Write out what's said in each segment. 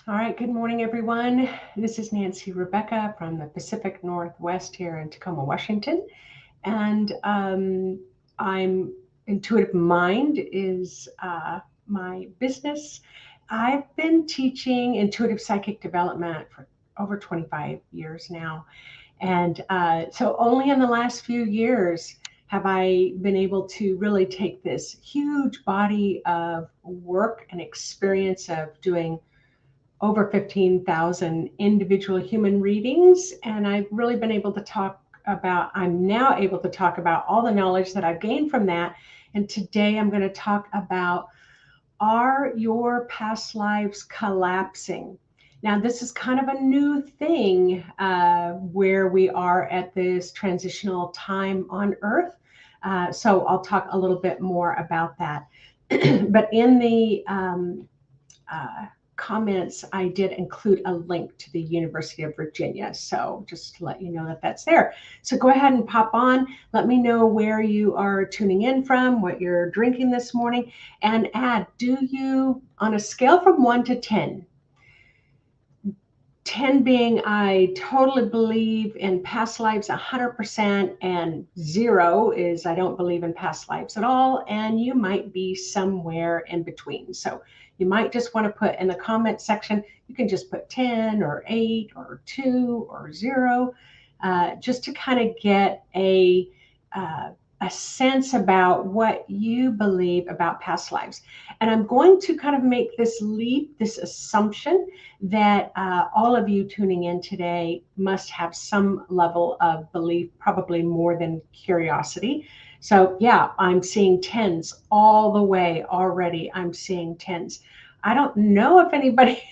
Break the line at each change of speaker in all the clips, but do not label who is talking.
All right, good morning, everyone. This is Nancy Rebecca from the Pacific Northwest here in Tacoma, Washington. And I'm Intuitive Mind is my business. I've been teaching intuitive psychic development for over 25 years now. And so only in the last few years have I been able to really take this huge body of work and experience of doing over 15,000 individual human readings. And I've really been able to I'm now able to talk about all the knowledge that I've gained from that. And today I'm going to talk about, are your past lives collapsing? Now, this is kind of a new thing where we are at this transitional time on Earth. So I'll talk a little bit more about that. But in the comments, I did include a link to the University of Virginia. So just to let you know that that's there. So go ahead and pop on. Let me know where you are tuning in from, what you're drinking this morning, and add, do you, on a scale from 1 to 10, 10 being I totally believe in past lives 100%, and 0 is I don't believe in past lives at all, and you might be somewhere in between. So you might just want to put in the comment section, you can just put 10 or 8 or 2 or 0, just to kind of get a sense about what you believe about past lives. And I'm going to kind of make this leap, this assumption that all of you tuning in today must have some level of belief, probably more than curiosity. So yeah, I'm seeing 10s all the way already. I'm seeing 10s. I don't know if anybody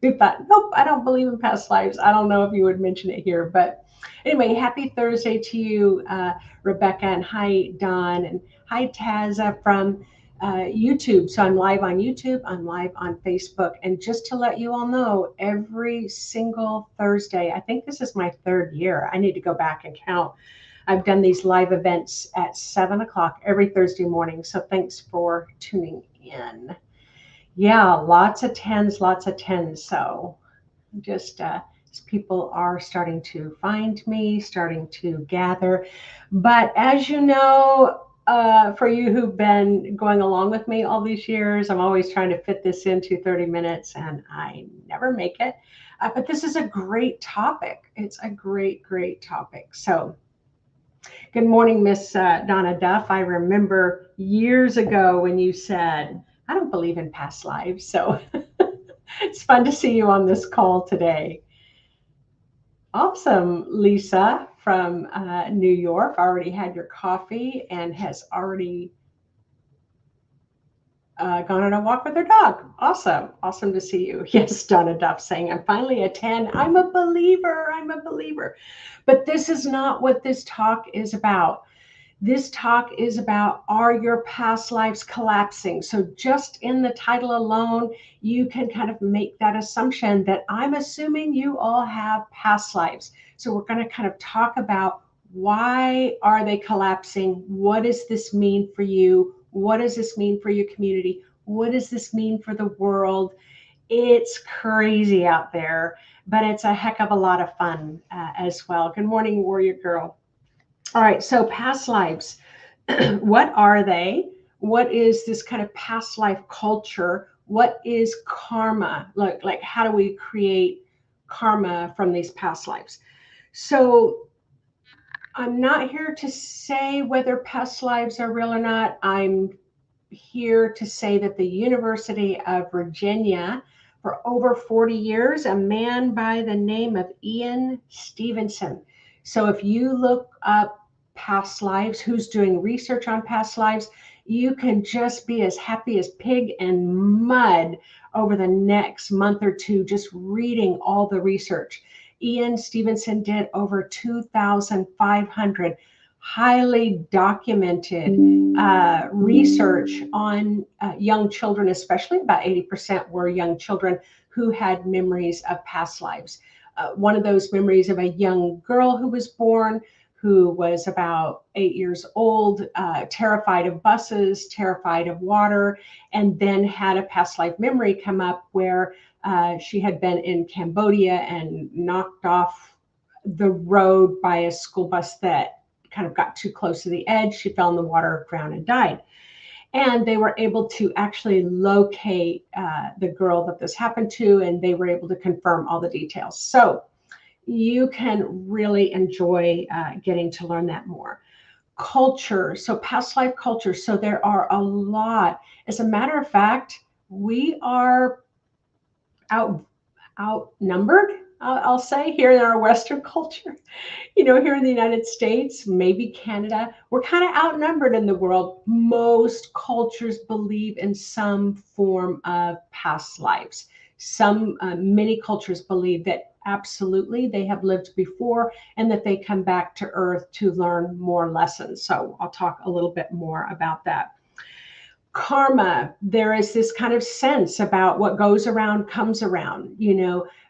who thought, nope, I don't believe in past lives. I don't know if you would mention it here, but anyway, happy Thursday to you, Rebecca, and hi, Don, and hi, Taza from YouTube. So I'm live on YouTube, I'm live on Facebook. And just to let you all know, every single Thursday, I think this is my 3rd year. I need to go back and count. I've done these live events at 7 o'clock every Thursday morning. So thanks for tuning in. Yeah, lots of 10s, lots of 10s. So just people are starting to find me, starting to gather. But as you know, for you who've been going along with me all these years, I'm always trying to fit this into 30 minutes and I never make it. But this is a great topic. It's a great, great topic. So good morning, Miss Donna Duff. I remember years ago when you said, I don't believe in past lives. So it's fun to see you on this call today. Awesome. Lisa from New York already had your coffee and has already gone on a walk with her dog. Awesome. Awesome to see you. Yes, Donna Duff saying, I'm finally a 10. I'm a believer. I'm a believer. But this is not what this talk is about. This talk is about, are your past lives collapsing? So just in the title alone, you can kind of make that assumption that I'm assuming you all have past lives. So we're going to kind of talk about, why are they collapsing? What does this mean for you? What does this mean for your community? What does this mean for the world? It's crazy out there, but it's a heck of a lot of fun as well. Good morning, Warrior Girl. All right, so past lives, what are they? What is this kind of past life culture? What is karma? Like how do we create karma from these past lives? So I'm not here to say whether past lives are real or not. I'm here to say that the University of Virginia, for over 40 years, a man by the name of Ian Stevenson. So if you look up past lives, who's doing research on past lives, you can just be as happy as pig in mud over the next month or two, just reading all the research. Ian Stevenson did over 2,500 highly documented research on young children, especially about 80% were young children who had memories of past lives. One of those memories of a young girl who was born, who was about 8 years old, terrified of buses, terrified of water, and then had a past life memory come up where She had been in Cambodia and knocked off the road by a school bus that kind of got too close to the edge. She fell in the water, drowned, and died. And they were able to actually locate the girl that this happened to, and they were able to confirm all the details. So you can really enjoy getting to learn that more. Culture, so past life culture. So there are a lot. As a matter of fact, we are outnumbered, I'll say, here in our Western culture. Here in the United States, maybe Canada, we're kind of outnumbered in the world. Most cultures believe in some form of past lives. Many cultures believe that absolutely they have lived before and that they come back to Earth to learn more lessons. So I'll talk a little bit more about that. Karma, there is this kind of sense about what goes around comes around.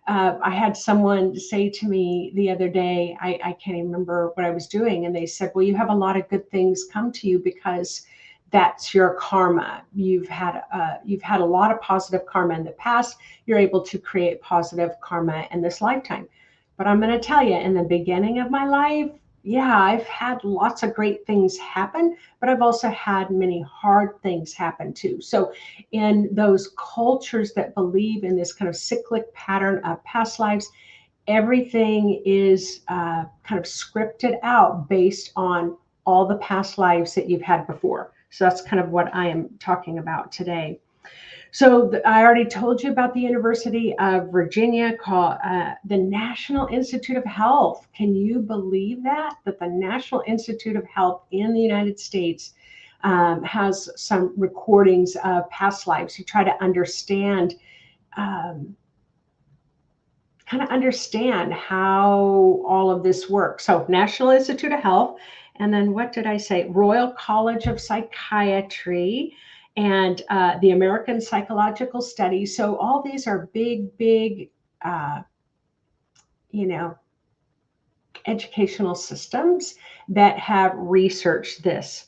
I had someone say to me the other day, I can't even remember what I was doing, and they said, well, you have a lot of good things come to you because that's your karma. You've had a lot of positive karma in the past. You're able to create positive karma in this lifetime. But I'm going to tell you, in the beginning of my life, yeah, I've had lots of great things happen, but I've also had many hard things happen too. So in those cultures that believe in this kind of cyclic pattern of past lives, everything is kind of scripted out based on all the past lives that you've had before. So that's kind of what I am talking about today. So I already told you about the University of Virginia, called the National Institute of Health. Can you believe that the National Institute of Health in the United States has some recordings of past lives? You try to understand, understand how all of this works. So National Institute of Health, and then what did I say? Royal College of Psychiatry, and the American Psychological Studies. So all these are big, educational systems that have researched this.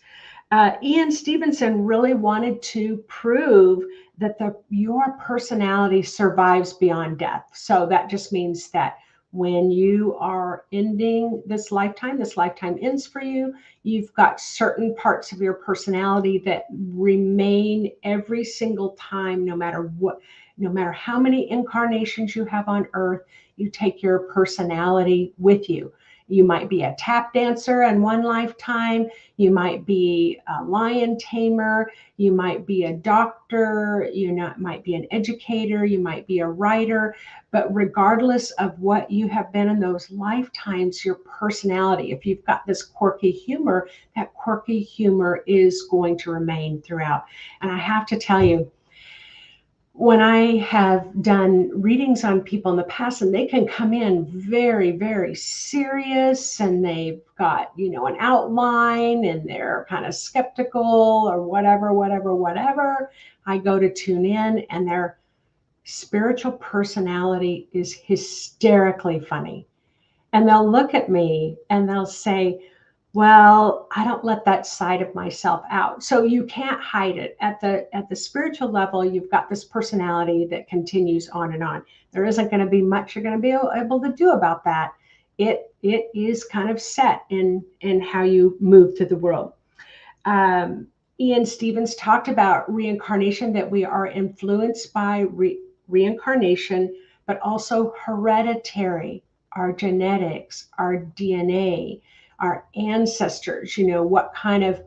Ian Stevenson really wanted to prove that your personality survives beyond death. So that just means that when you are ending this lifetime ends for you, you've got certain parts of your personality that remain every single time, no matter how many incarnations you have on Earth, you take your personality with you. You might be a tap dancer in one lifetime. You might be a lion tamer. You might be a doctor. Might be an educator. You might be a writer. But regardless of what you have been in those lifetimes, your personality, if you've got this quirky humor, that quirky humor is going to remain throughout. And I have to tell you, when I have done readings on people in the past, and they can come in very, very serious, and they've got, an outline, and they're kind of skeptical or whatever, I go to tune in, and their spiritual personality is hysterically funny. And they'll look at me and they'll say, well, I don't let that side of myself out. So you can't hide it. At the spiritual level, you've got this personality that continues on and on. There isn't going to be much you're going to be able to do about that. It is kind of set in how you move through the world. Ian Stevens talked about reincarnation, that we are influenced by reincarnation, but also hereditary, our genetics, our DNA, our ancestors. What kind of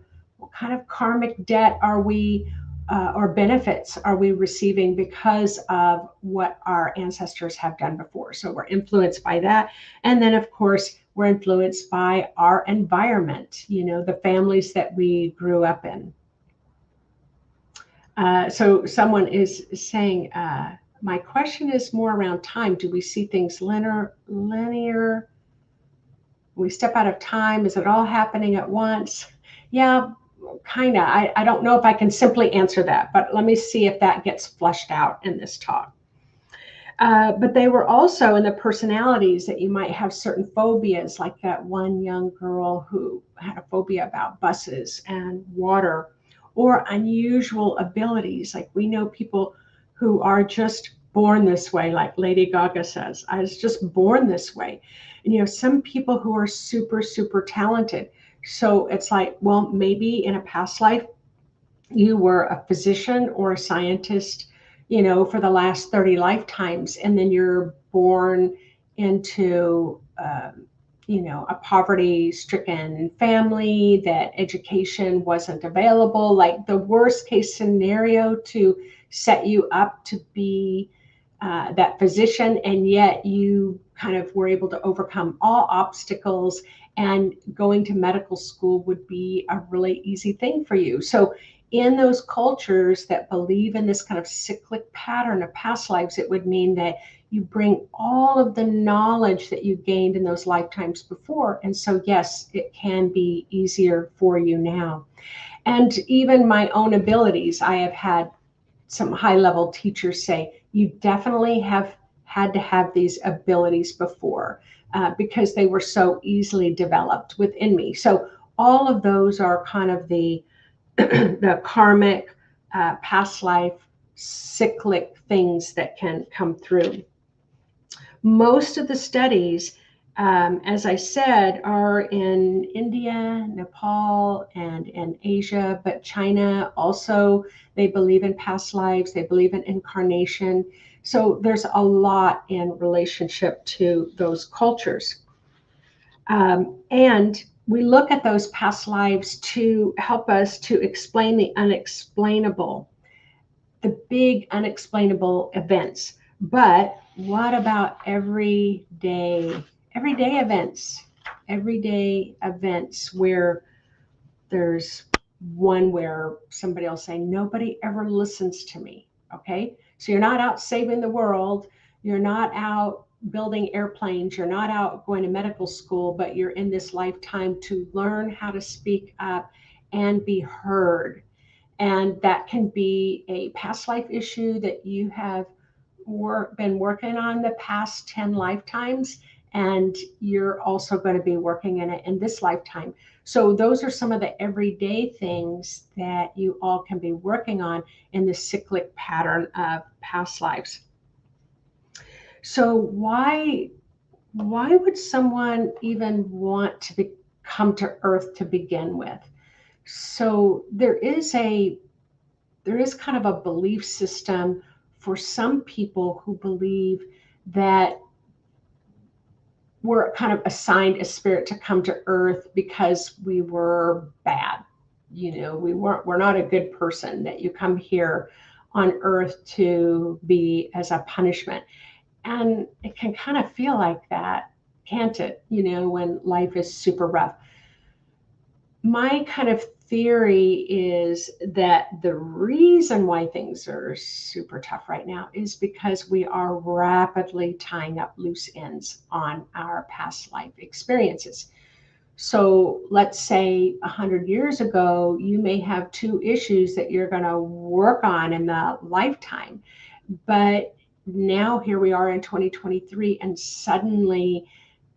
karmic debt are we or benefits are we receiving because of what our ancestors have done before? So we're influenced by that. And then of course we're influenced by our environment, the families that we grew up in. So someone is saying, my question is more around time. Do we see things linear? We step out of time. Is it all happening at once? Yeah, kind of. I don't know if I can simply answer that, but let me see if that gets fleshed out in this talk. But they were also in the personalities that you might have certain phobias, like that one young girl who had a phobia about buses and water, or unusual abilities. Like we know people who are just born this way, like Lady Gaga says. I was just born this way. And, some people who are super, super talented. So it's like, well, maybe in a past life, you were a physician or a scientist, for the last 30 lifetimes, and then you're born into, a poverty stricken family, that education wasn't available, like the worst case scenario to set you up to be that physician. And yet you kind of were able to overcome all obstacles, and going to medical school would be a really easy thing for you. So in those cultures that believe in this kind of cyclic pattern of past lives, it would mean that you bring all of the knowledge that you gained in those lifetimes before. And so, yes, it can be easier for you now. And even my own abilities, I have had some high level teachers say, you definitely have had to have these abilities before, because they were so easily developed within me. So all of those are kind of the the karmic, past life, cyclic things that can come through. Most of the studies, as I said, are in India, Nepal, and in Asia, but China also, they believe in past lives, they believe in incarnation. So there's a lot in relationship to those cultures. And we look at those past lives to help us to explain the unexplainable, the big unexplainable events. But what about everyday events? Everyday events where there's one where somebody will say, nobody ever listens to me. Okay. So you're not out saving the world. You're not out building airplanes. You're not out going to medical school, but you're in this lifetime to learn how to speak up and be heard. And that can be a past life issue that you have been working on the past 10 lifetimes, and you're also going to be working in it in this lifetime. So those are some of the everyday things that you all can be working on in the cyclic pattern of past lives. So why would someone even want to come to Earth to begin with? So there is kind of a belief system for some people who believe that we're kind of assigned a spirit to come to Earth because we were bad. We're not a good person, that you come here on Earth to be as a punishment. And it can kind of feel like that, can't it? When life is super rough. My kind of theory is that the reason why things are super tough right now is because we are rapidly tying up loose ends on our past life experiences. So let's say 100 years ago, you may have 2 issues that you're going to work on in the lifetime. But now here we are in 2023, and suddenly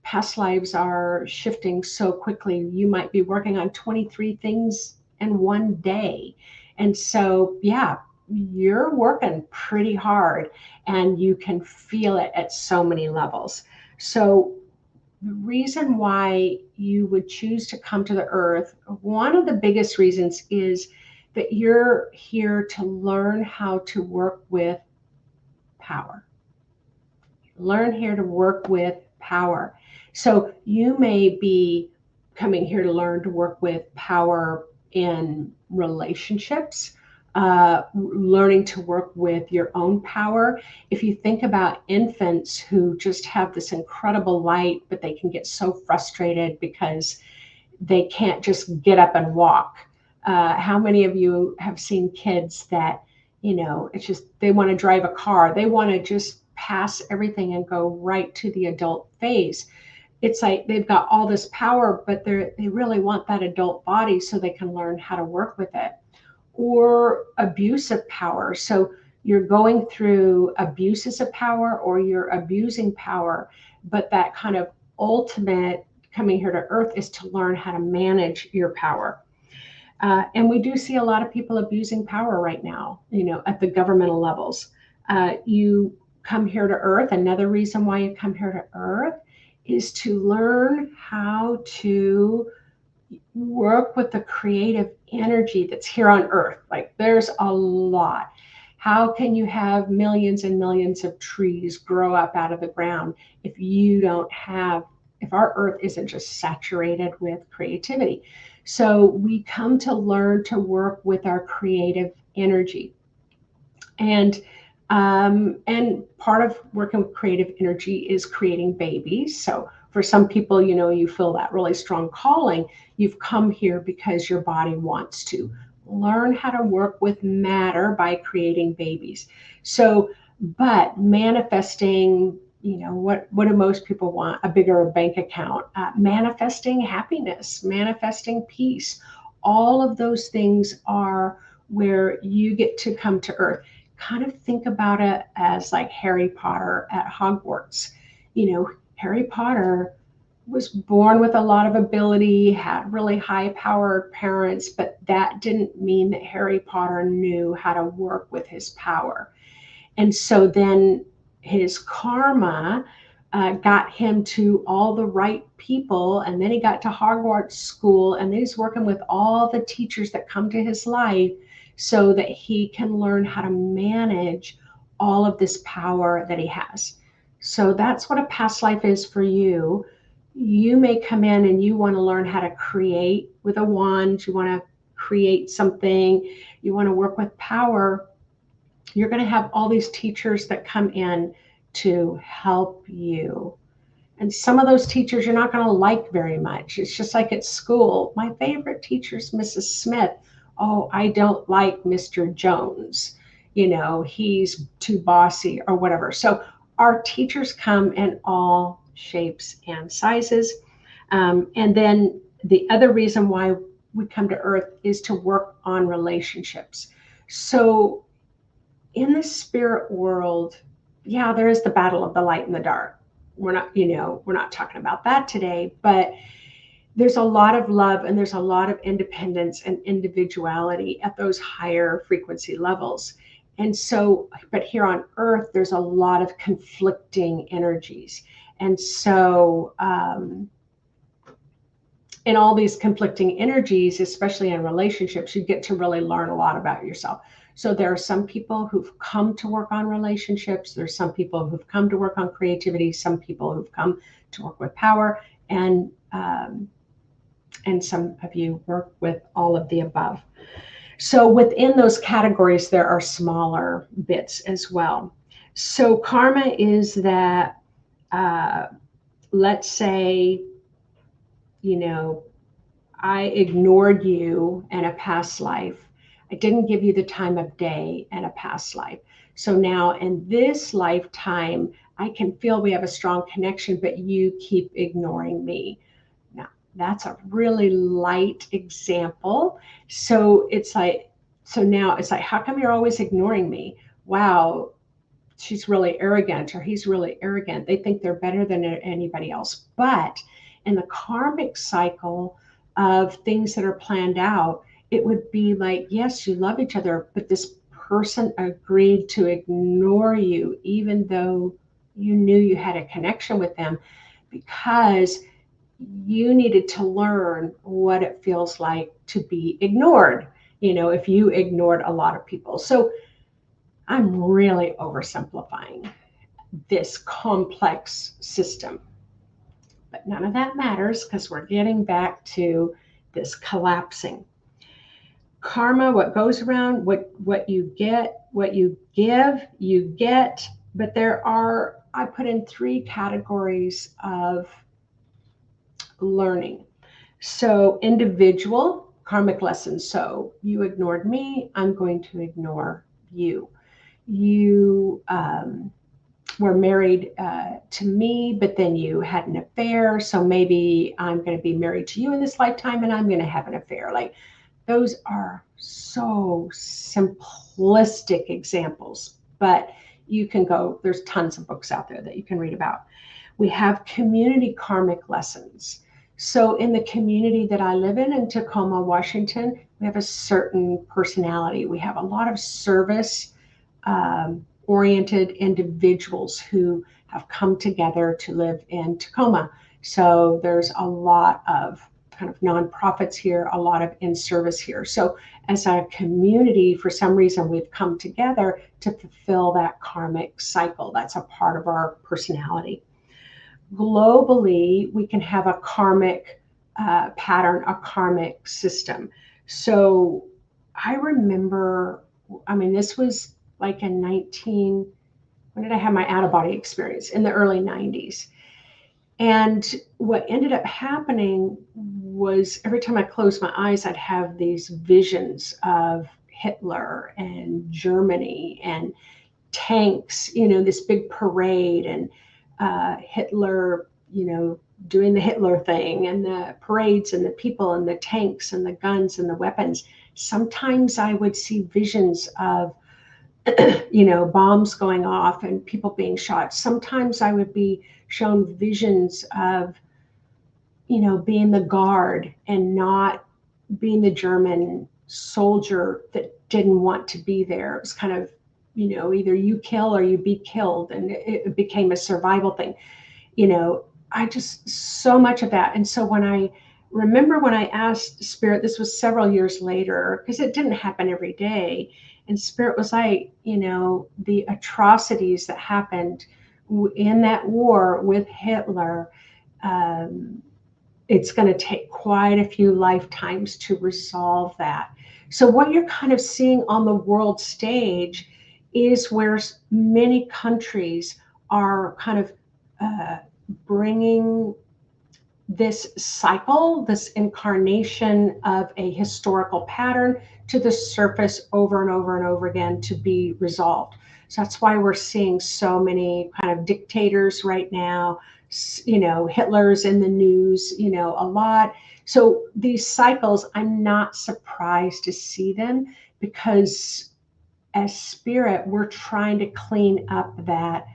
past lives are shifting so quickly. You might be working on 23 things in one day. And so, yeah, you're working pretty hard, and you can feel it at so many levels. So the reason why you would choose to come to the Earth, one of the biggest reasons is that you're here to learn how to work with power. Learn here to work with power. So you may be coming here to learn to work with power in relationships, learning to work with your own power. If you think about infants who just have this incredible light, but they can get so frustrated because they can't just get up and walk. How many of you have seen kids that, it's just, they want to drive a car. They want to just pass everything and go right to the adult phase. It's like they've got all this power, but they really want that adult body so they can learn how to work with it. Or abuse of power. So you're going through abuses of power, or you're abusing power, but that kind of ultimate coming here to Earth is to learn how to manage your power. And we do see a lot of people abusing power right now, at the governmental levels. You come here to Earth, another reason why you come here to Earth is to learn how to work with the creative energy that's here on Earth. Like there's a lot. How can you have millions and millions of trees grow up out of the ground if you don't have, if our Earth isn't just saturated with creativity? So we come to learn to work with our creative energy. And part of working with creative energy is creating babies. So for some people, you know, you feel that really strong calling. You've come here because your body wants to learn how to work with matter by creating babies. So, but manifesting, you know, what do most people want? A bigger bank account, manifesting happiness, manifesting peace. All of those things are where you get to come to Earth. Kind of think about it as like Harry Potter at Hogwarts. You know, Harry Potter was born with a lot of ability, had really high powered parents, but that didn't mean that Harry Potter knew how to work with his power. And so then his karma got him to all the right people. And then he got to Hogwarts school, and then he's working with all the teachers that come to his life so that he can learn how to manage all of this power that he has. So that's what a past life is for you. You may come in and you want to learn how to create with a wand. You want to create something. You want to work with power. You're going to have all these teachers that come in to help you. And some of those teachers you're not going to like very much. It's just like at school. My favorite teacher is Mrs. Smith. Oh, I don't like Mr. Jones. You know, he's too bossy or whatever. So our teachers come in all shapes and sizes. And then the other reason why we come to Earth is to work on relationships. So in the spirit world, yeah, there is the battle of the light and the dark. We're not talking about that today, but there's a lot of love and there's a lot of independence and individuality at those higher frequency levels. And so, but here on Earth, there's a lot of conflicting energies. And so, in all these conflicting energies, especially in relationships, you get to really learn a lot about yourself. So there are some people who've come to work on relationships. There's some people who've come to work on creativity, some people who've come to work with power, and some of you work with all of the above. So within those categories, there are smaller bits as well. So karma is that, let's say, you know, I ignored you in a past life. I didn't give you the time of day in a past life. So now in this lifetime, I can feel we have a strong connection, but you keep ignoring me. Now, that's a really light example. So now it's like, how come you're always ignoring me? Wow, she's really arrogant, or he's really arrogant. They think they're better than anybody else. But in the karmic cycle of things that are planned out, it would be like, yes, you love each other, but this person agreed to ignore you, even though you knew you had a connection with them, because you needed to learn what it feels like to be ignored, you know, if you ignored a lot of people. So I'm really oversimplifying this complex system. But none of that matters because we're getting back to this collapsing. Karma, what goes around, what you get, what you give, you get. But I put in 3 categories of learning. So individual karmic lessons. So you ignored me, I'm going to ignore you. You were married to me, but then you had an affair. So maybe I'm going to be married to you in this lifetime and I'm going to have an affair. Like, those are so simplistic examples, but you can go, there's tons of books out there that you can read about. We have community karmic lessons. So in the community that I live in Tacoma, Washington, we have a certain personality. We have a lot of service oriented individuals who have come together to live in Tacoma. So there's a lot of kind of nonprofits here, a lot of in service here. So as a community, for some reason, we've come together to fulfill that karmic cycle. That's a part of our personality. Globally, we can have a karmic pattern, a karmic system. So I remember, I mean, this was like in when did I have my out of body experience? In the early 90s. And what ended up happening was every time I closed my eyes, I'd have these visions of Hitler and Germany and tanks, this big parade, and Hitler, doing the Hitler thing, and the parades and the people and the tanks and the guns and the weapons. Sometimes I would see visions of, bombs going off and people being shot. Sometimes I would be shown visions of, being the guard and not being the German soldier that didn't want to be there. It was kind of, either you kill or you be killed. And it became a survival thing. I just, so much of that. And so when I asked Spirit, this was several years later, because it didn't happen every day. And Spirit was like, the atrocities that happened in that war with Hitler, it's going to take quite a few lifetimes to resolve that. So what you're kind of seeing on the world stage is where many countries are kind of bringing this cycle, this incarnation of a historical pattern to the surface over and over and over again to be resolved. So that's why we're seeing so many kind of dictators right now. Hitler's in the news, a lot. So these cycles, I'm not surprised to see them, because as Spirit, we're trying to clean up that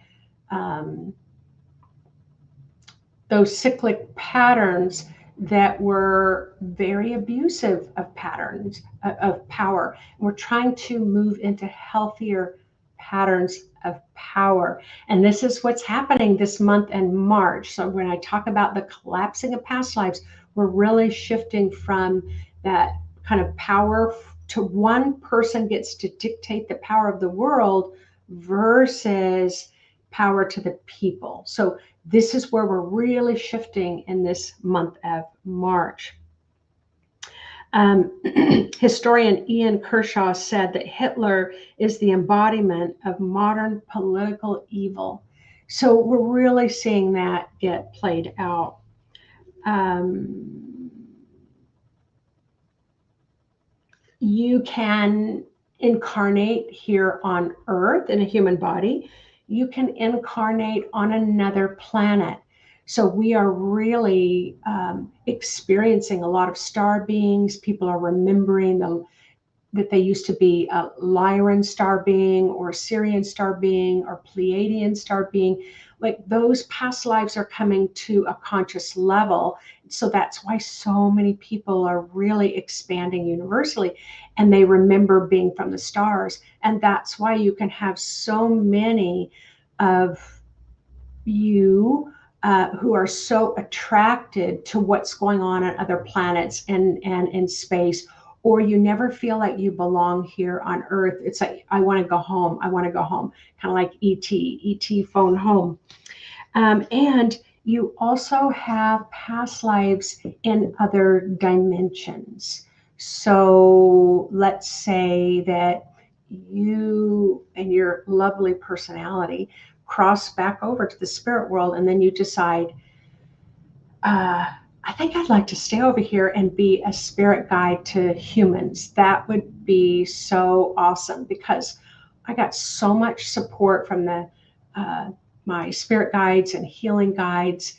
those cyclic patterns that were very abusive of patterns of power. We're trying to move into healthier patterns of power. And this is what's happening this month in March. So when I talk about the collapsing of past lives, we're really shifting from that kind of power to one person gets to dictate the power of the world versus power to the people. So this is where we're really shifting in this month of March. Historian Ian Kershaw said that Hitler is the embodiment of modern political evil. So we're really seeing that get played out. You can incarnate here on Earth in a human body. You can incarnate on another planet. So we are really experiencing a lot of star beings. People are remembering that they used to be a Lyran star being or Sirian star being or Pleiadian star being. Like those past lives are coming to a conscious level. So that's why so many people are really expanding universally, and they remember being from the stars. And that's why you can have so many of you who are so attracted to what's going on other planets and in space, or you never feel like you belong here on Earth. It's like, I want to go home. I want to go home. Kind of like E.T. phone home. And you also have past lives in other dimensions. So let's say that you and your lovely personality cross back over to the spirit world, and then you decide, I think I'd like to stay over here and be a spirit guide to humans. That would be so awesome, because I got so much support from my spirit guides and healing guides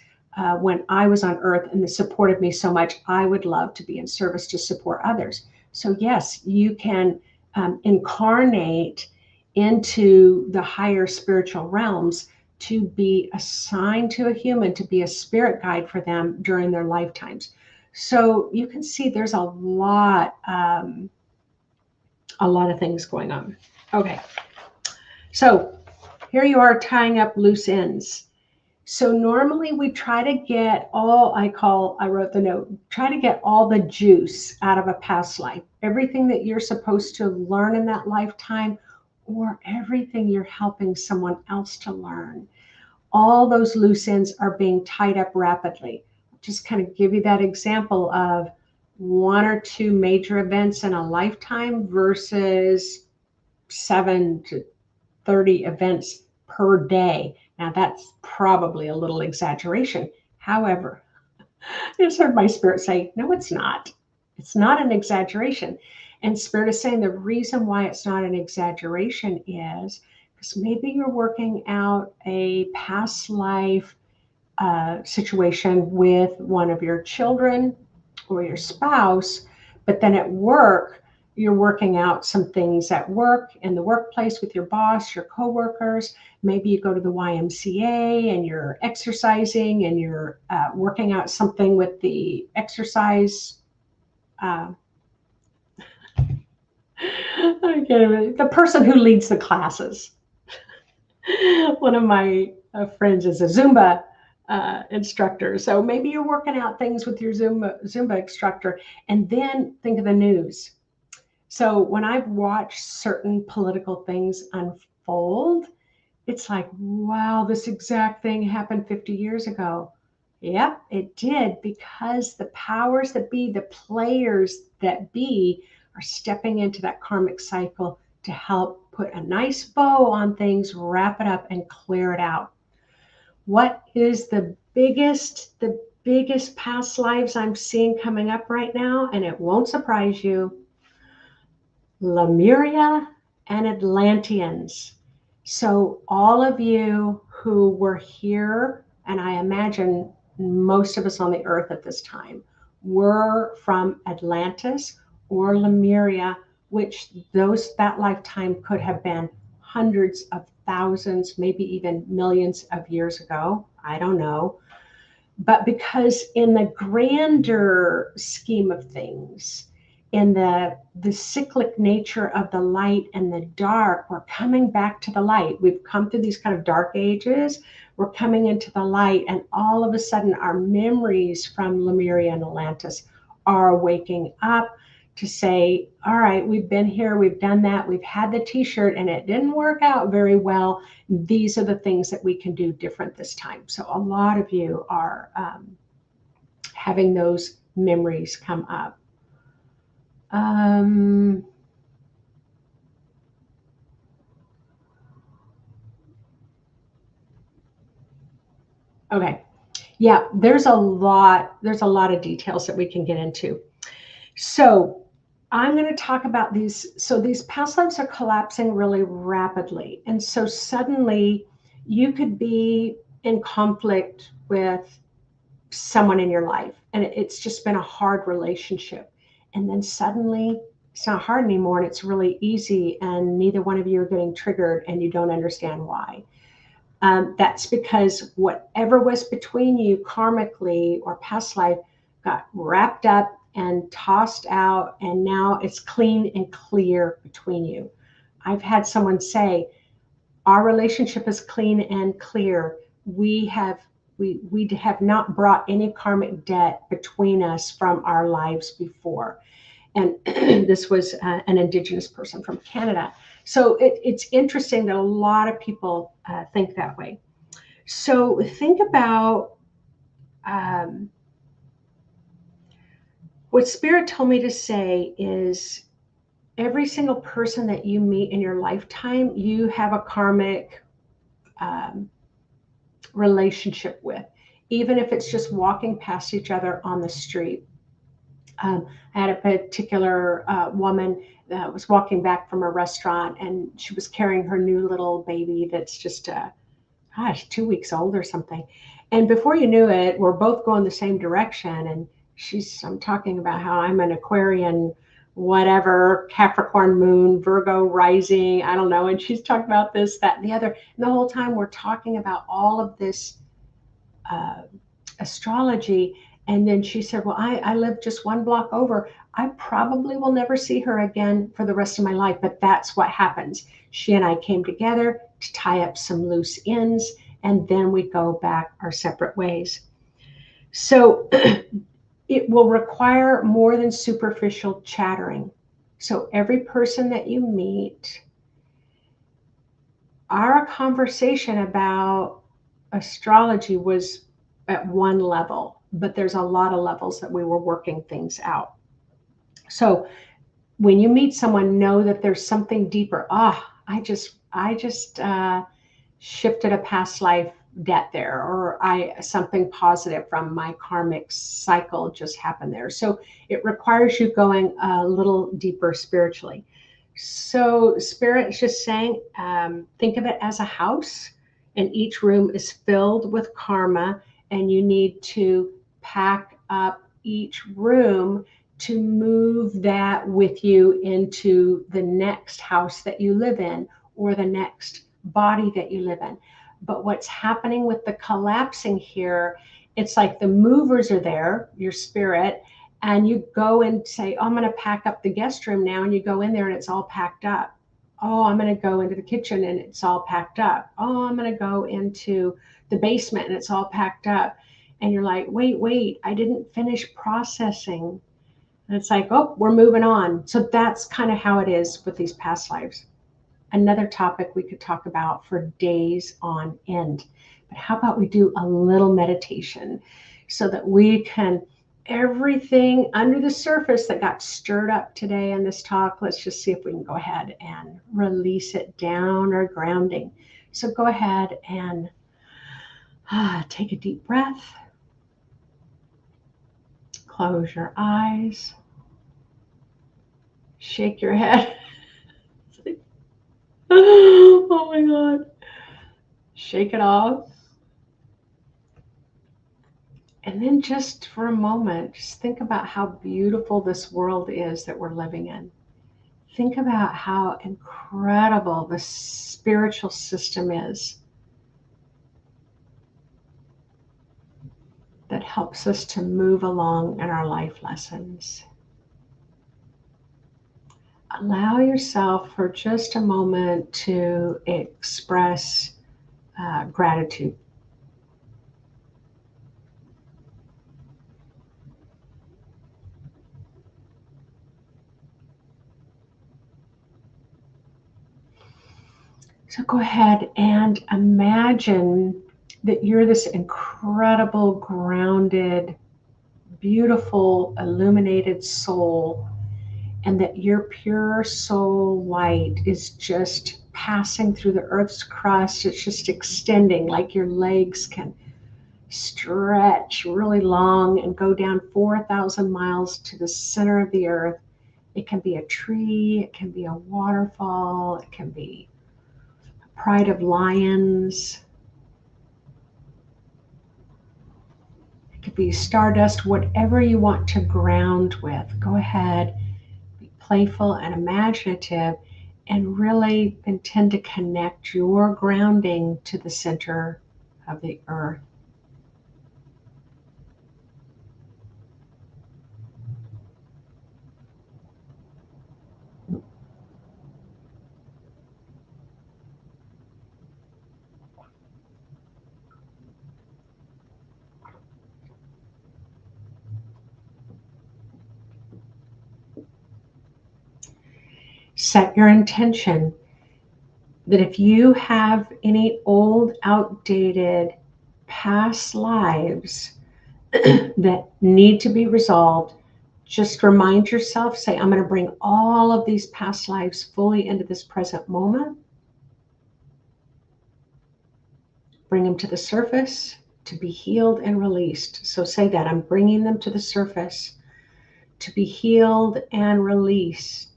when I was on Earth, and they supported me so much. I would love to be in service to support others. So yes, you can incarnate into the higher spiritual realms to be assigned to a human, to be a spirit guide for them during their lifetimes. So you can see there's a lot of things going on. Okay, so here you are tying up loose ends. So normally we try to get all, I wrote the note, try to get all the juice out of a past life, everything that you're supposed to learn in that lifetime, or everything you're helping someone else to learn. All those loose ends are being tied up rapidly. Just kind of give you that example of 1 or 2 major events in a lifetime versus 7 to 30 events per day. Now that's probably a little exaggeration. However, I just heard my spirit say, no, it's not. It's not an exaggeration. And spirit is saying the reason why it's not an exaggeration is because maybe you're working out a past life situation with one of your children or your spouse, but then at work, you're working out some things at work, in the workplace with your boss, your coworkers. Maybe you go to the YMCA and you're exercising and you're working out something with the exercise. I can't even, the person who leads the classes. One of my friends is a Zumba instructor. So maybe you're working out things with your Zumba instructor, and then think of the news. So when I've watched certain political things unfold, it's like, wow, this exact thing happened 50 years ago. Yep, it did, because the powers that be, the players that be, are stepping into that karmic cycle to help put a nice bow on things, wrap it up, and clear it out. What is the biggest past lives I'm seeing coming up right now? And it won't surprise you. Lemuria and Atlanteans. So all of you who were here, and I imagine most of us on the earth at this time, were from Atlantis or Lemuria, which that lifetime could have been hundreds of thousands, maybe even millions of years ago. I don't know. But because in the grander scheme of things, in the cyclic nature of the light and the dark, we're coming back to the light. We've come through these kind of dark ages. We're coming into the light, and all of a sudden our memories from Lemuria and Atlantis are waking up to say, all right, we've been here, we've done that, we've had the t-shirt and it didn't work out very well. These are the things that we can do different this time. So a lot of you are having those memories come up. Okay. Yeah, there's a lot of details that we can get into. So I'm going to talk about these. So these past lives are collapsing really rapidly. And so suddenly you could be in conflict with someone in your life, and it's just been a hard relationship. And then suddenly it's not hard anymore, and it's really easy, and neither one of you are getting triggered, and you don't understand why. That's because whatever was between you karmically or past life got wrapped up and tossed out, and now it's clean and clear between you. I've had someone say, our relationship is clean and clear. We have not brought any karmic debt between us from our lives before. And this was an Indigenous person from Canada. So it's interesting that a lot of people think that way. So think about what Spirit told me to say is every single person that you meet in your lifetime, you have a karmic relationship with, even if it's just walking past each other on the street. I had a particular woman that was walking back from a restaurant, and she was carrying her new little baby that's just, 2 weeks old or something. And before you knew it, we're both going the same direction. And I'm talking about how I'm an Aquarian, whatever, Capricorn moon, Virgo rising, I don't know. And she's talking about this, that, and the other. And the whole time we're talking about all of this astrology. And then she said, well, I live just 1 block over. I probably will never see her again for the rest of my life, but that's what happens. She and I came together, to tie up some loose ends, and then we go back our separate ways. So it will require more than superficial chattering. So every person that you meet, our conversation about astrology was at one level, but there's a lot of levels that we were working things out. So when you meet someone, know that there's something deeper. I just shifted a past life debt there, or something positive from my karmic cycle just happened there. So it requires you going a little deeper spiritually. So Spirit is just saying, think of it as a house, and each room is filled with karma, and you need to pack up each room to move that with you into the next house that you live in, or the next body that you live in. But what's happening with the collapsing here, it's like the movers are there, your spirit, and you go and say, oh, I'm going to pack up the guest room now, and you go in there and it's all packed up. Oh, I'm going to go into the kitchen and it's all packed up. Oh, I'm going to go into the basement and it's all packed up. And you're like, wait, I didn't finish processing. And it's like, oh, we're moving on. So that's kind of how it is with these past lives. Another topic we could talk about for days on end. But how about we do a little meditation so that we can, everything under the surface that got stirred up today in this talk, let's just see if we can go ahead and release it down our grounding. So go ahead and take a deep breath. Close your eyes. Shake your head. Oh my God. Shake it off. And then just for a moment, just think about how beautiful this world is that we're living in. Think about how incredible the spiritual system is that helps us to move along in our life lessons. Allow yourself for just a moment to express gratitude. So go ahead and imagine that you're this incredible, grounded, beautiful, illuminated soul, and that your pure soul light is just passing through the earth's crust. It's just extending, like your legs can stretch really long and go down 4,000 miles to the center of the earth. It can be a tree, it can be a waterfall, it can be a pride of lions, it could be stardust, whatever you want to ground with. Go ahead, be playful and imaginative, and really intend to connect your grounding to the center of the earth. Set your intention that if you have any old, outdated past lives that need to be resolved, just remind yourself, say, I'm going to bring all of these past lives fully into this present moment. Bring them to the surface to be healed and released. So say that, I'm bringing them to the surface to be healed and released,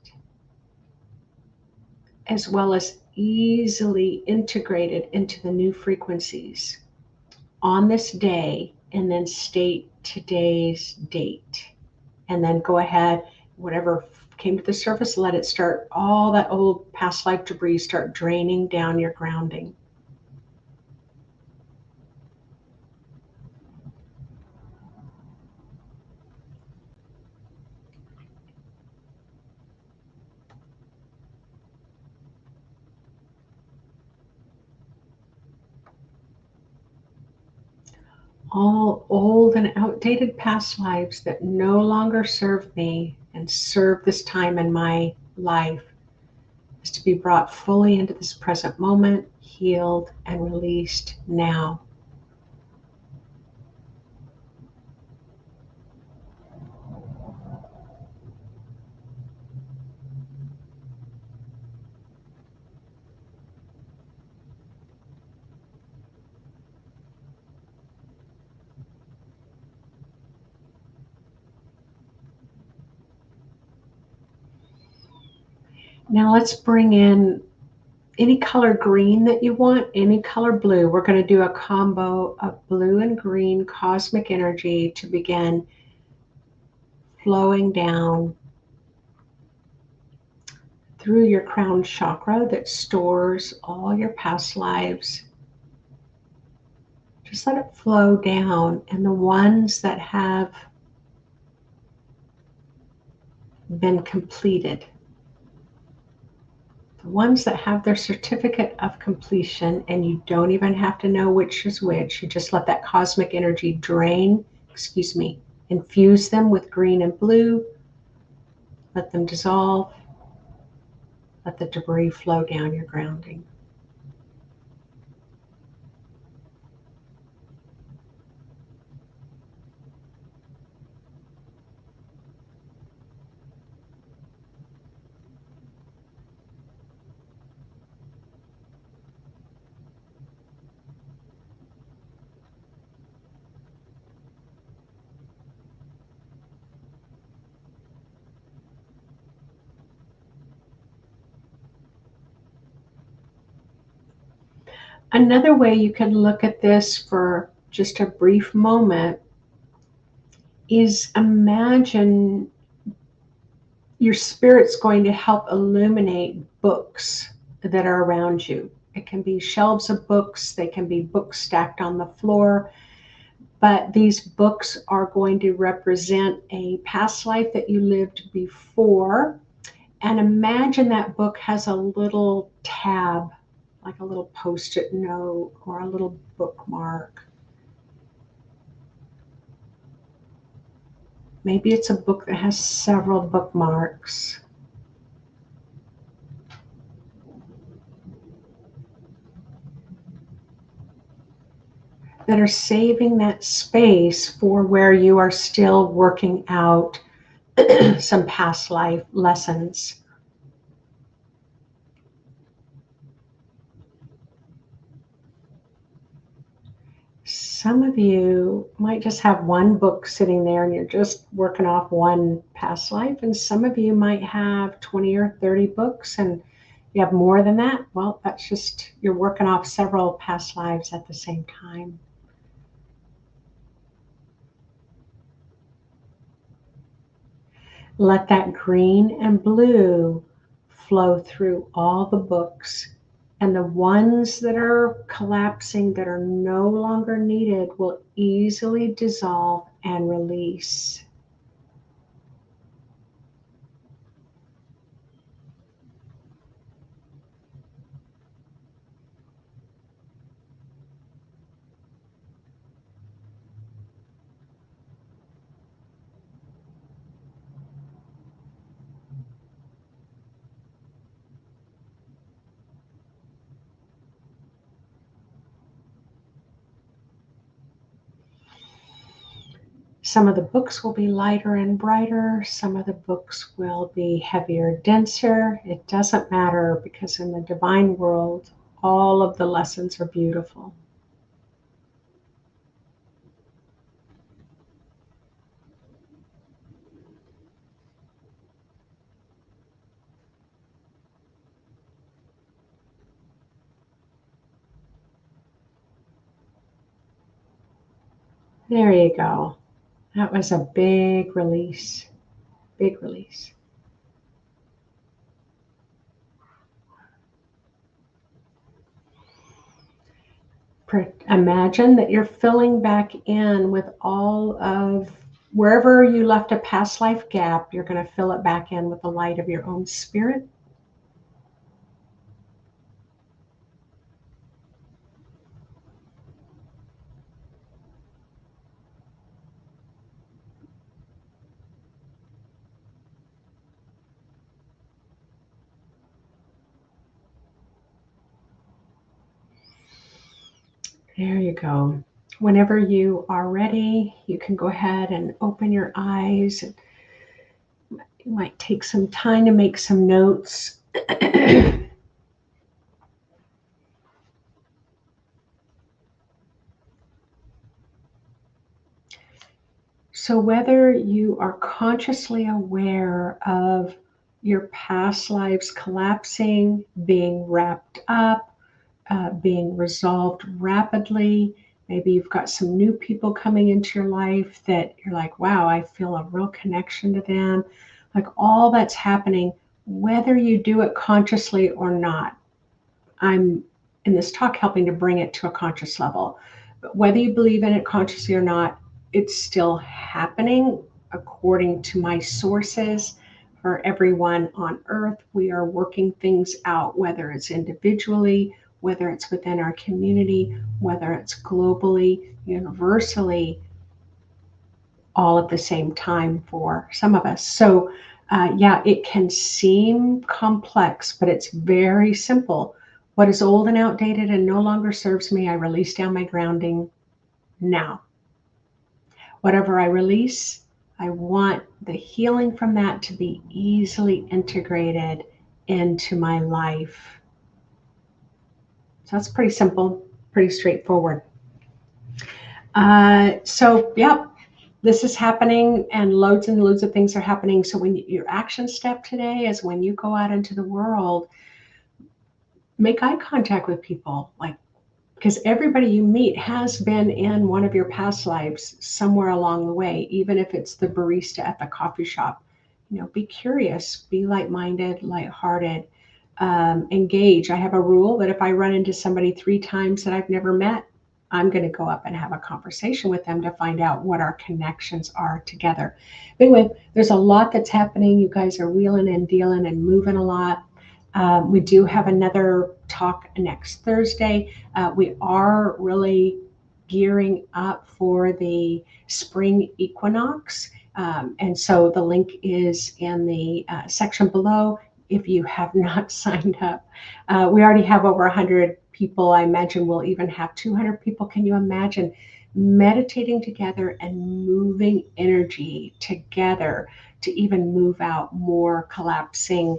as well as easily integrated into the new frequencies on this day, and then state today's date. And then go ahead, whatever came to the surface, let it start, all that old past life debris start draining down your grounding. all old and outdated past lives that no longer serve me and serve this time in my life is to be brought fully into this present moment, healed and released now. Now let's bring in any color green that you want, any color blue. We're going to do a combo of blue and green cosmic energy to begin flowing down through your crown chakra that stores all your past lives. Just let it flow down, and the ones that have been completed, the ones that have their certificate of completion, and you don't even have to know which is which, you just let that cosmic energy infuse them with green and blue, let them dissolve, let the debris flow down your grounding. Another way you can look at this for just a brief moment is imagine your spirit's going to help illuminate books that are around you. It can be shelves of books, they can be books stacked on the floor, but these books are going to represent a past life that you lived before. And imagine that book has a little tab, like a little post-it note or a little bookmark. Maybe it's a book that has several bookmarks. That are saving that space for where you are still working out some past life lessons. Some of you might just have one book sitting there and you're just working off one past life, and some of you might have 20 or 30 books and you have more than that. Well, that's just, you're working off several past lives at the same time. Let that green and blue flow through all the books, and the ones that are collapsing, that are no longer needed, will easily dissolve and release. Some of the books will be lighter and brighter. Some of the books will be heavier, denser. It doesn't matter, because in the divine world, all of the lessons are beautiful. There you go. That was a big release. Big release. Imagine that you're filling back in with all of, wherever you left a past life gap, you're going to fill it back in with the light of your own spirit. There you go. Whenever you are ready, you can go ahead and open your eyes. You might take some time to make some notes. So whether you are consciously aware of your past lives collapsing, being wrapped up, being resolved rapidly, maybe you've got some new people coming into your life that you're like, wow, I feel a real connection to them. Like all that's happening, whether you do it consciously or not. I'm in this talk helping to bring it to a conscious level. But whether you believe in it consciously or not, it's still happening according to my sources. For everyone on earth, we are working things out, whether it's individually, whether it's within our community, whether it's globally, universally, all at the same time for some of us. So, yeah, it can seem complex, but it's very simple. What is old and outdated and no longer serves me, I release down my grounding now. Whatever I release, I want the healing from that to be easily integrated into my life. So that's pretty simple, pretty straightforward. So, yeah, this is happening and loads of things are happening. So when your action step today is when you go out into the world, make eye contact with people, like, because everybody you meet has been in one of your past lives somewhere along the way, even if it's the barista at the coffee shop. Be curious, be light-minded, light-hearted, engage. I have a rule that if I run into somebody 3 times that I've never met, I'm going to go up and have a conversation with them to find out what our connections are together. Anyway, there's a lot that's happening. You guys are wheeling and dealing and moving a lot. We do have another talk next Thursday. We are really gearing up for the spring equinox. And so the link is in the section below if you have not signed up. We already have over 100 people. I imagine we'll even have 200 people. Can you imagine meditating together and moving energy together to even move out more collapsing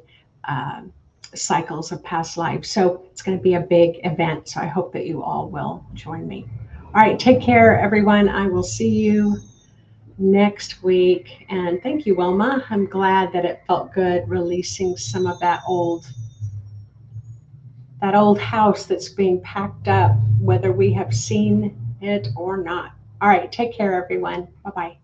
cycles of past lives? So it's going to be a big event. So I hope that you all will join me. All right, take care, everyone. I will see you next week. And thank you, Wilma. I'm glad that it felt good releasing some of that old house that's being packed up, whether we have seen it or not. All right, take care, everyone. Bye-bye.